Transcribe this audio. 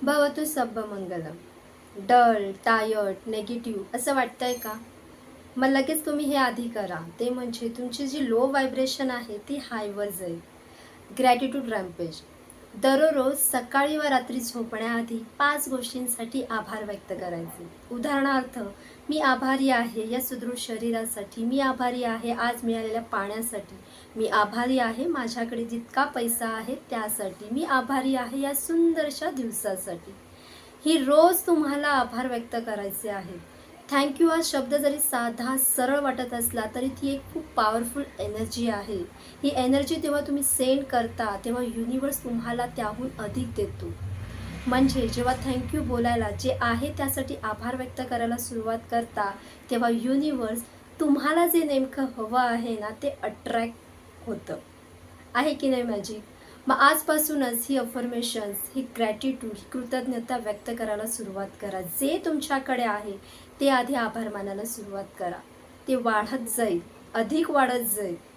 भवतु सब्ब मंगलम. Dull, tired, negative असं वाटतंय का? मग लगेच तुम्ही हे आधी करा. ते म्हणजे तुमची जी लो व्हायब्रेशन आहे ती हायवर जाईल. Gratitude rampage. दररोज सकाळी व रात्री झोपण्याआधी 5 गोष्टींसाठी आभार व्यक्त करायचे. उदाहरणार्थ, मी आभारी आहे या सुदृढ शरीरासाठी, मी आभारी आहे आज मिळालेल्या पाण्यासाठी, मी आभारी आहे माझ्याकडे जितका पैसा आहे त्यासाठी, मी आभारी आहे या सुंदरशा दिवसासाठी. ही रोज तुम्हाला आभार व्यक्त करायचे आहेत. थँक यू हा शब्द जरी साधा सरळ वाटत असला तरी ती एक खूप पॉवरफुल एनर्जी आहे. ही एनर्जी तेव्हा तुम्ही सेंड करता तेव्हा युनिवर्स तुम्हाला त्याहून अधिक देतो. म्हणजे जेव्हा थँक्यू बोलायला, जे आहे त्यासाठी आभार व्यक्त करायला सुरुवात करता तेव्हा युनिवर्स तुम्हाला जे नेमकं हवं आहे ना ते अट्रॅक्ट होतं. आहे की नाही मॅजिक? मग आजपासूनच ही अफर्मेशन्स, ही ग्रॅटिट्यूड, ही कृतज्ञता व्यक्त करायला सुरुवात करा. जे तुमच्याकडे आहे ते आधी आभार मानायला सुरुवात करा. ते वाढत जाईल, अधिक वाढत जाईल.